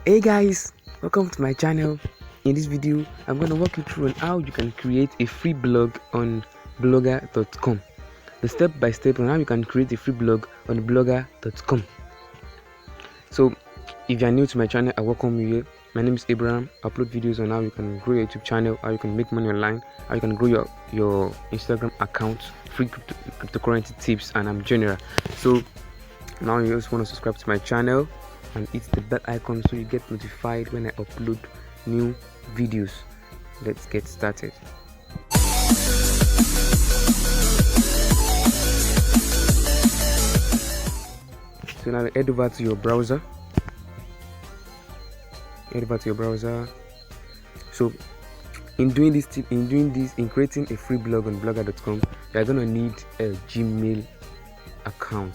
Hey guys, welcome to my channel. In this video I'm going to walk you through on how you can create a free blog on blogger.com. The step by step on how you can create a free blog on blogger.com. So if you are new to my channel, I welcome you here. My name is Abraham. I upload videos on how you can grow your YouTube channel, how you can make money online, how you can grow your Instagram account, free cryptocurrency tips, and I'm general. So now you just want to subscribe to my channel and hit the bell icon so you get notified when I upload new videos. Let's get started. So now head over to your browser. So in creating a free blog on blogger.com, you're gonna need a Gmail account.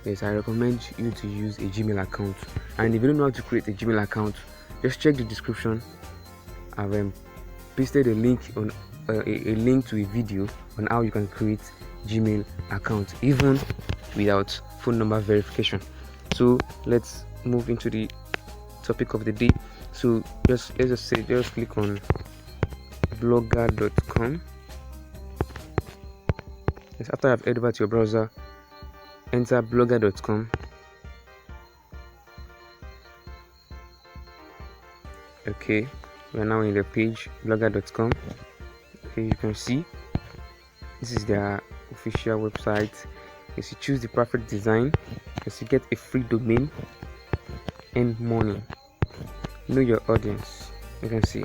Yes, I recommend you to use a Gmail account. And if you don't know how to create a Gmail account, just check the description. I've pasted a link on a link to a video on how you can create Gmail account even without phone number verification. So let's move into the topic of the day. So just click on blogger.com. Yes, after I've head over to your browser, enter blogger.com. Okay, we are now in the page blogger.com. Okay, you can see this is their official website. Yes, you choose the perfect design. Yes, you get a free domain and money. Know your audience. You can see,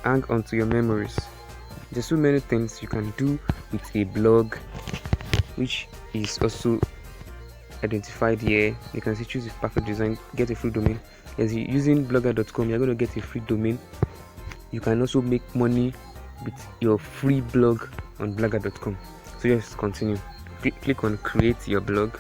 hang on to your memories. There's so many things you can do with a blog, which is also identified here. You can see choose the perfect design, get a free domain. As you're using blogger.com, you're going to get a free domain. You can also make money with your free blog on blogger.com. So just continue. Click on create your blog.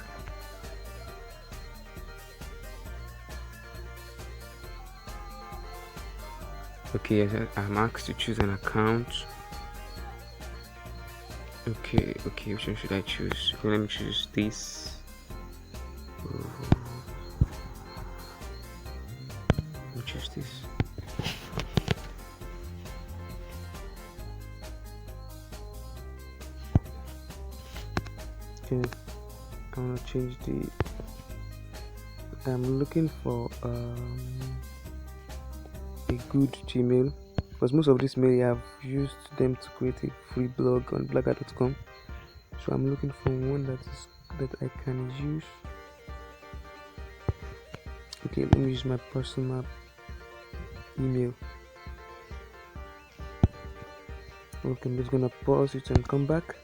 Okay, I'm asked to choose an account. Okay, which one should I choose? Okay, let me choose this. Let me choose this. Okay, I want to change the. I'm looking for a good Gmail, because most of this mail I've used them to create a free blog on blogger.com. So I'm looking for one that I can use. Okay, let me use my personal email. Okay, I'm just gonna pause it and come back.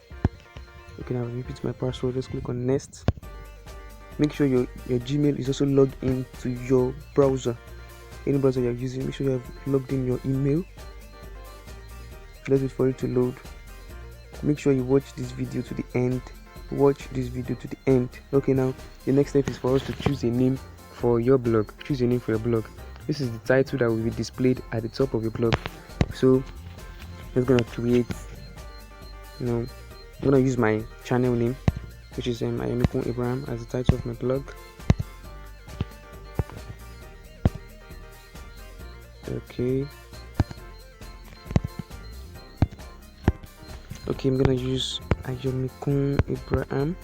Okay, now repeat my password. Just click on next. Make sure your Gmail is also logged into your browser. Any browser you're using, make sure you have logged in your email. Let's wait for it to load. Make sure you watch this video to the end. Okay, now the next step is for us to choose a name for your blog. Choose a name for your blog. This is the title that will be displayed at the top of your blog. So I'm gonna create, I'm gonna use my channel name, which is Ayomikun Abraham, as the title of my blog. Okay, I'm gonna use Ayomikun Abraham.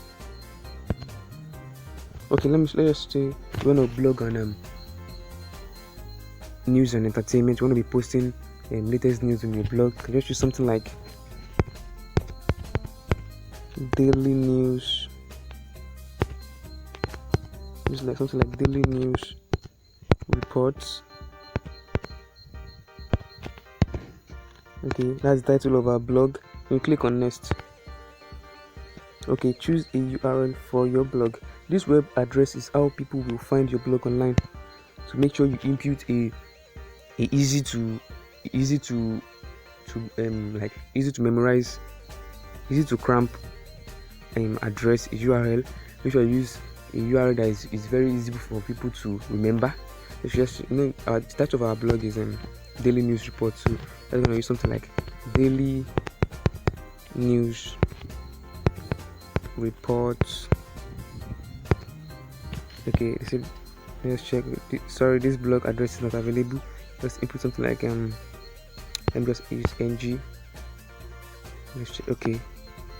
Okay, let's say you want to blog on news and entertainment. You want to be posting latest news on your blog. You can just use something like daily news. Just like something like daily news reports. Okay, that's the title of our blog. You click on next. Okay, choose a URL for your blog. This web address is how people will find your blog online. So make sure you input a easy to memorize, easy to cramp address, URL. Make sure you use a URL that is very easy for people to remember. It's just the title of our blog is daily news report. So I'm gonna use something like daily news reports. Okay, Let's check. Sorry, this blog address is not available. Just input something like let me just use ng. Let's check. Okay,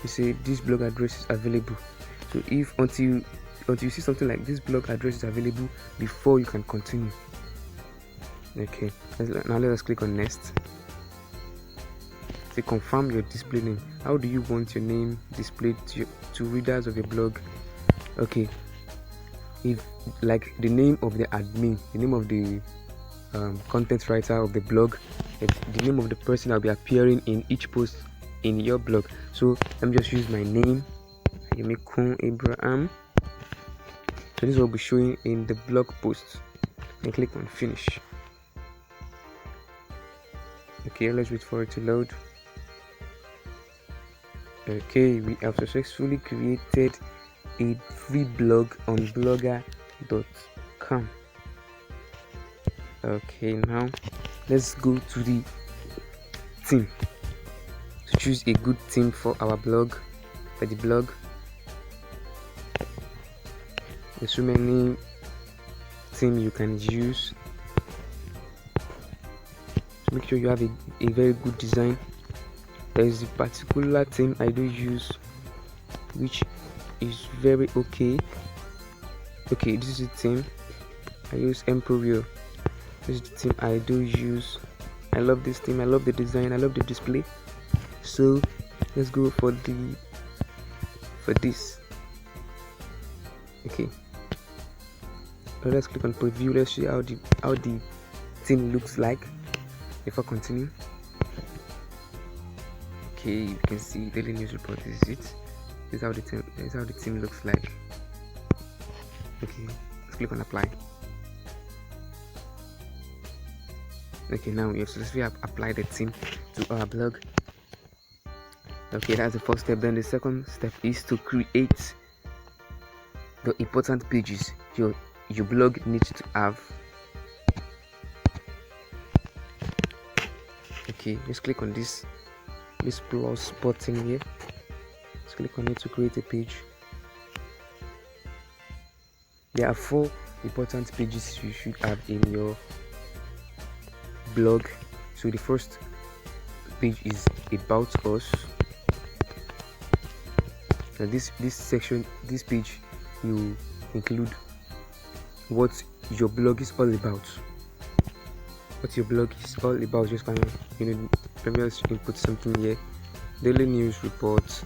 you say this blog address is available. So if until you see something like this blog address is available before you can continue. Okay, now let us click on next. Say confirm your display name. How do you want your name displayed to readers of your blog? Okay, if like the name of the admin, the name of the content writer of the blog, the name of the person that will be appearing in each post in your blog. So let me just use my name, Ayomikun Abraham. So this will be showing in the blog post, and click on finish. Okay, let's wait for it to load. Okay, we have successfully created a free blog on blogger.com. Okay, now let's go to the theme to choose a good theme for our blog, for the blog. There's so many themes you can use. So make sure you have a very good design. There is a particular theme I do use, which is very okay. Okay, this is the theme I use. Emporio. This is the theme I do use. I love this theme. I love the design. I love the display. So let's go for this. Okay. Now let's click on preview. Let's see how the theme looks like before continuing. Okay, you can see daily news report. This is it. This is how the theme looks like. Okay, let's click on apply. Okay, now we have successfully applied the theme to our blog. Okay, that's the first step. Then the second step is to create the important pages your blog needs to have. Okay, just click on this plus button here. Let's click on it to create a page. There are 4 important pages you should have in your blog. So the first page is about us. Now this page, you include what your blog is all about. What your blog is all about. Just kind of, let me just input something here. Daily news report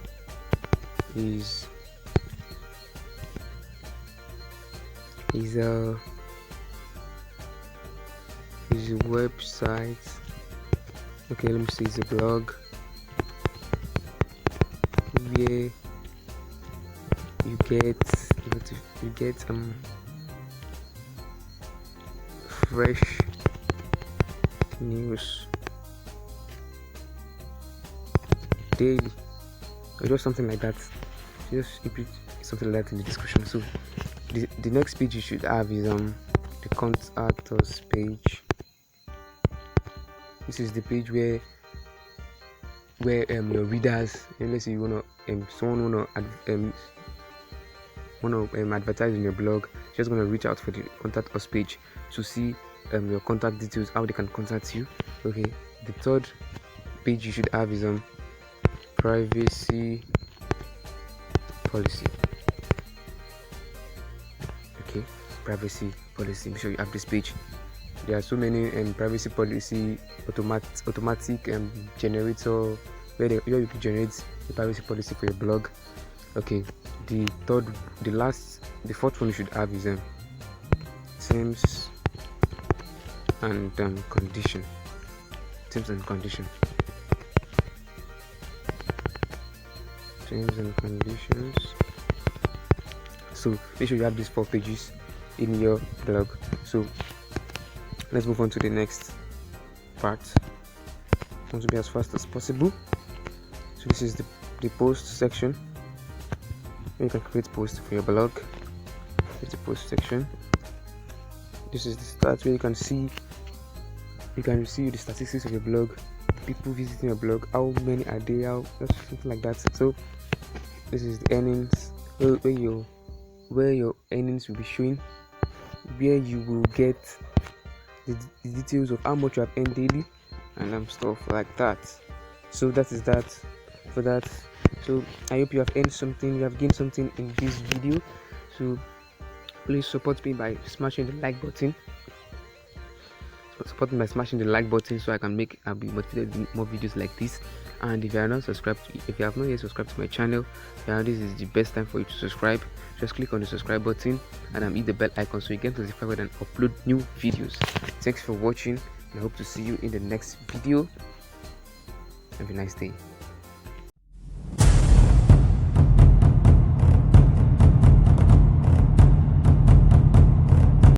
is a website. Okay, let me see. It's a blog where you get fresh news daily, or just something like that. Just repeat something like that in the description. So the next page you should have is the contact us page. This is the page where your readers, let's say you wanna someone wanna advertise in your blog, just gonna reach out for the contact us page to see your contact details, how they can contact you. Okay, the third page you should have is privacy policy. Okay, privacy policy. Make sure you have this page. There are so many privacy policy automatic generator where you can generate the privacy policy for your blog. Okay, the fourth one you should have is terms and condition. Terms and condition. Terms and conditions. So make sure you have these 4 pages in your blog. So let's move on to the next part. I want to be as fast as possible. So this is the post section. You can create posts for your blog. It's the post section. This is the start where you can see the statistics of your blog, people visiting your blog, how many are there, something like that. So this is the earnings, where your earnings will be showing. where you will get the details of how much you have earned daily and stuff like that. So that is that for that. So I hope you have earned something, you have gained something in this video. So please support me by smashing the like button. Support me by smashing the like button so I'll be motivated to do more videos like this. And if you are not subscribed, if you have not yet subscribed to my channel, this is the best time for you to subscribe. Just click on the subscribe button and hit the bell icon so you get notified when I upload new videos. Thanks for watching and I hope to see you in the next video. Have a nice day.